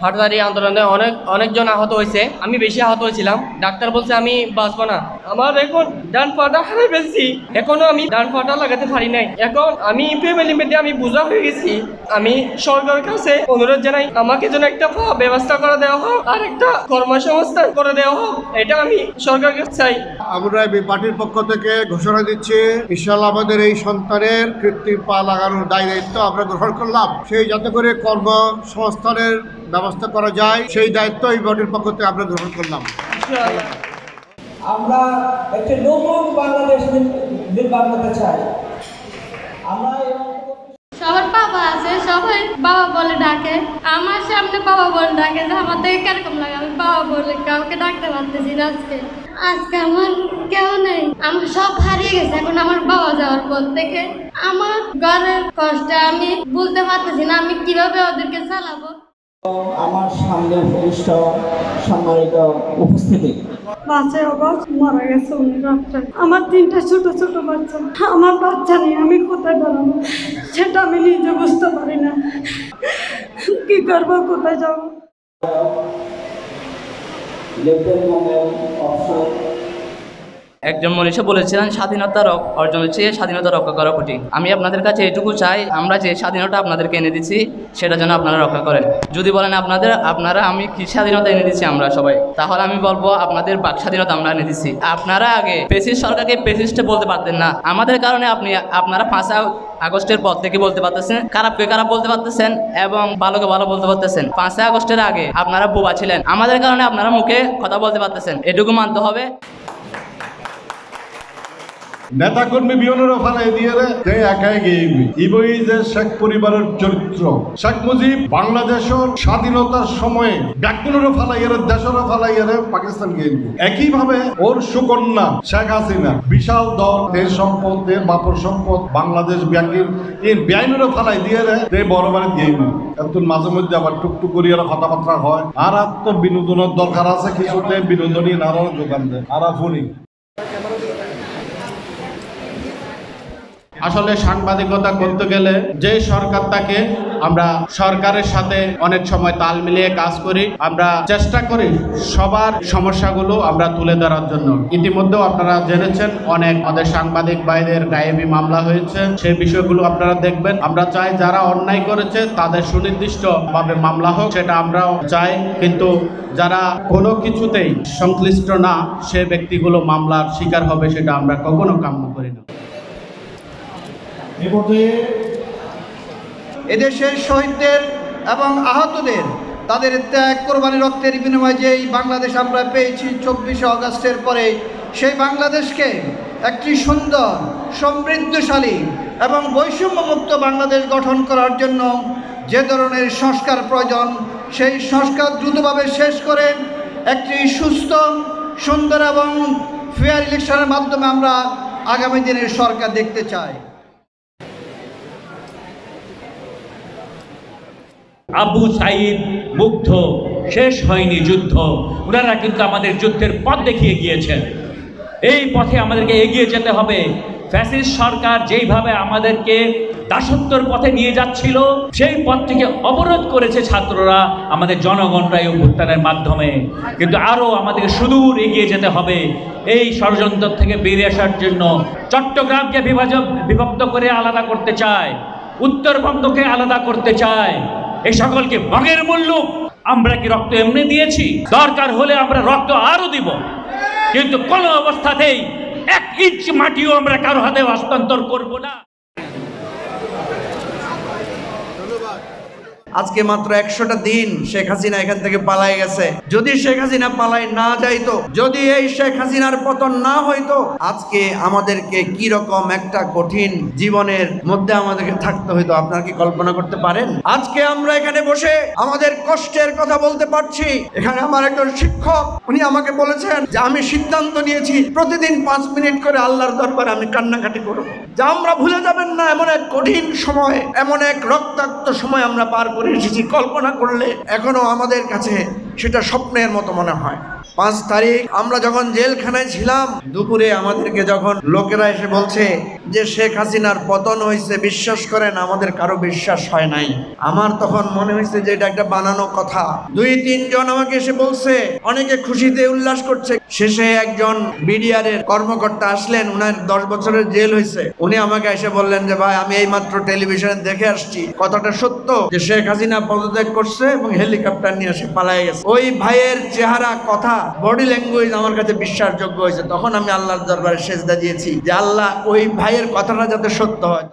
হাটহাজারী আন্দোলনে অনেকজন আহত হয়েছে। আমি বেশি আহত হয়েছিলাম। ডাক্তার বলছে আমি বাঁচবো না। আমার এখন ডান পাটা হারিয়ে ফেলছি, এখনো আমি ডান পাটা লাগাতে পারি নাই। এখন আমি ফ্যামিলি মেটে আমি বোঝা হয়ে গেছি। আমি সরকারের কাছে অনুরোধ জানাই, আমাকে যেন একটা ব্যবস্থা করে দেওয়া হোক আর একটা কর্মসংস্থান করে দেওয়া হোক, এটা আমি সরকারকে চাই। আমরা পার্টির পক্ষ থেকে ঘোষণা দিচ্ছি, ইনশাআল্লাহ আমাদের এই সন্তানের কৃত্রিম পা লাগানোর দায়িত্ব আমরা গ্রহণ করলাম। সেই যাতে করে কর্মসংস্থানের ব্যবস্থা করা যায়, সেই দায়িত্ব এই পার্টির পক্ষ থেকে আমরা গ্রহণ করলাম। আমরা একটি নতুন বাংলাদেশ নির্মাণ করতে চাই। আমরা সবার বাবা আছে, সবাই বাবা বলে ডাকে। আমার সামনে বাবা বলে ডাকে, যে আমার থেকে কিরকম লাগে। আমি বাবা বলে কাউকে ডাকতে পারতেছি না। আজকে আমার কেউ নেই, আমার সব হারিয়ে গেছে। এখন আমার বাবা যাওয়ার পর থেকে আমার ঘরের কষ্টে আমি বলতে পারতেছি না আমি কিভাবে ওদেরকে চালাবো। আমার সামনে উপবিষ্ট সম্মানিত উপস্থিতি, 5 অগস্ট মারা গেছে উনি রাত্রে। আমার 3টা ছোট ছোট বাচ্চা, আমার বাচ্চা নেই, আমি কোথায় দাঁড়াবো সেটা আমি নিজে বুঝতে পারি না। কি করবো, কোথায় যাবো? একজন মনীষী বলেছিলেন, স্বাধীনতা অর্জনের চেয়ে স্বাধীনতা রক্ষা করা কঠিন। আমি আপনাদের কাছে এটুকু চাই, আমরা যে স্বাধীনতা আপনাদেরকে এনে দিচ্ছি সেটা যেন আপনারা রক্ষা করেন। যদি বলেন আপনারা আমি কি স্বাধীনতা এনে দিচ্ছি আমরা সবাই, তাহলে আমি বলবো আপনাদের বাক স্বাধীনতা আমরা এনে দিচ্ছি। আপনারা আগে ফ্যাসিস্ট সরকারকে ফ্যাসিস্টে বলতে পারতেন না, আমাদের কারণে আপনারা 5 আগস্টের পর থেকে বলতে পারতেছেন, খারাপকে খারাপ বলতে পারতেছেন এবং ভালোকে ভালো বলতে পারতেছেন। 5 আগস্টের আগে আপনারা বোবা ছিলেন, আমাদের কারণে আপনারা মুখে কথা বলতে পারতেছেন, এটুকু মানতে হবে। নেতা কর্মী বিয়নেরও ফালাই দিয়ে রে একাই গেইবি ইবই যে শেখ পরিবারের চরিত্র। শেখ মুজিব বাংলাদেশের স্বাধীনতার সময়ে ব্যাকুনেরও ফালাইয়ারে দেশেরও ফালাইয়ারে পাকিস্তান গেইবি। একইভাবে ওর সুকন্যা শেখ হাসিনা বিশাল দল, দেশ সম্পদ, দেশ বাপর সম্পদ, বাংলাদেশ ব্যাংকের এর বেআইনেরও ফালাই দিয়ে রে বড় বাড়ি গেইবি। এত মাঝে মধ্যে আবার টুকটুক করিয়া কথাবার্তা হয়। আর তো বিনোদনের দরকার আছে, কিছুতে বিনোদনী নানার যোগান দেয় আর ফোনই। আসলে সাংবাদিকতা করতে গেলে যে সরকার থাকে, আমরা সরকারের সাথে অনেক সময় তাল মিলিয়ে কাজ করি। আমরা চেষ্টা করি সবার সমস্যাগুলো আমরা তুলে ধরার জন্য। ইতিমধ্যেও আপনারা জেনেছেন অনেক আমাদের সাংবাদিক ভাইদের গায়েবী মামলা হয়েছে, সেই বিষয়গুলো আপনারা দেখবেন। আমরা চাই যারা অন্যায় করেছে তাদের সুনির্দিষ্টভাবে মামলা হোক, সেটা আমরাও চাই। কিন্তু যারা কোনো কিছুতেই সংশ্লিষ্ট না, সে ব্যক্তিগুলো মামলার শিকার হবে, সেটা আমরা কখনো কাম্য করি না। এদেশের শহীদদের এবং আহতদের তাদের ত্যাগ, কোরবানি, রক্তের বিনিময়ে যে এই বাংলাদেশ আমরা পেয়েছি 24 আগস্টের পরে, সেই বাংলাদেশকে একটি সুন্দর, সমৃদ্ধশালী এবং বৈষম্যমুক্ত বাংলাদেশ গঠন করার জন্য যে ধরনের সংস্কার প্রয়োজন, সেই সংস্কার দ্রুতভাবে শেষ করে একটি সুস্থ, সুন্দর এবং ফেয়ার ইলেকশনের মাধ্যমে আমরা আগামী দিনের সরকার দেখতে চাই। আবু সাইদ মুগ্ধ, শেষ হয়নি যুদ্ধ। ওনারা কিন্তু আমাদের যুদ্ধের পথ দেখিয়ে গিয়েছেন। এই পথে আমাদেরকে এগিয়ে যেতে হবে। ফ্যাসিস্ট সরকার যেইভাবে আমাদেরকে দাসত্বর পথে নিয়ে যাচ্ছিল, সেই পথটিকে অবরোধ করেছে ছাত্ররা, আমাদের জনগণরা এই অভ্যুত্থানের মাধ্যমে। কিন্তু আরও আমাদেরকে সুদূর এগিয়ে যেতে হবে এই ষড়যন্ত্র থেকে বেরিয়ে আসার জন্য। চট্টগ্রামকে বিভক্ত করে আলাদা করতে চায়, উত্তরবঙ্গকে আলাদা করতে চায়। এই সকলকে মগের মূল্য। আমরা কি রক্ত এমনি দিয়েছি? দরকার হলে আমরা রক্ত আরো দিব, কিন্তু কোনো অবস্থাতেই 1 ইঞ্চ মাটিও আমরা কারো হাতে হস্তান্তর করব না। আজকে মাত্র 100টা দিন শেখ হাসিনা এখান থেকে পালাই গেছে। যদি শেখ হাসিনা পালাই না যাইতো, যদি এই শেখ হাসিনার পতন না হইতো, আজকে আমাদেরকে কি রকম একটা কঠিন জীবনের মধ্যে আমাদেরকে থাকতে হইতো, আপনারা কি কল্পনা করতে পারেন? আজকে আমরা এখানে বসে আমাদের কষ্টের কথা বলতে পারছি। এখানে আমার একজন শিক্ষক, উনি আমাকে বলেছেন যে আমি সিদ্ধান্ত নিয়েছি প্রতিদিন 5 মিনিট করে আল্লাহর দরবারে আমি কান্নাকাটি করব, যা আমরা ভুলে যাবেন না। এমন এক কঠিন সময়, এমন এক রক্তাক্ত সময় আমরা পার করে এসেছি। কল্পনা করলে এখনো আমাদের কাছে সেটা স্বপ্নের মতো মনে হয়। 5 তারিখ আমরা যখন জেলখানায় ছিলাম, দুপুরে আমাদেরকে যখন লোকেরা এসে বলছে যে শেখ হাসিনার পতন হয়েছে, বিশ্বাস করেন আমাদের কারো বিশ্বাস হয় নাই। আমার তখন মনে হয়েছে যে এটা একটা বানানো কথা। 2-3 জন আমাকে এসে বলছে, অনেকে খুশিতে উল্লাস করছে। শেষে একজন বিডিআর এর কর্মকর্তা আসলেন, উনার 10 বছরের জেল হয়েছে। উনি আমাকে এসে বললেন যে ভাই, আমি এইমাত্র টেলিভিশনে দেখে আসছি, কথাটা সত্য যে শেখ হাসিনা পদত্যাগ করছে এবং হেলিকপ্টার নিয়ে এসে পালিয়ে গেছে। ওই ভাইয়ের চেহারা, কথা, বডি ল্যাঙ্গুয়েজ আমার কাছে বিশ্বাসযোগ্য হয়েছে। তখন আমি আল্লাহর দরবারে সেজদা দিয়েছি যে আল্লাহ, ওই ভাইয়ের কথাটা যাতে সত্য হয়।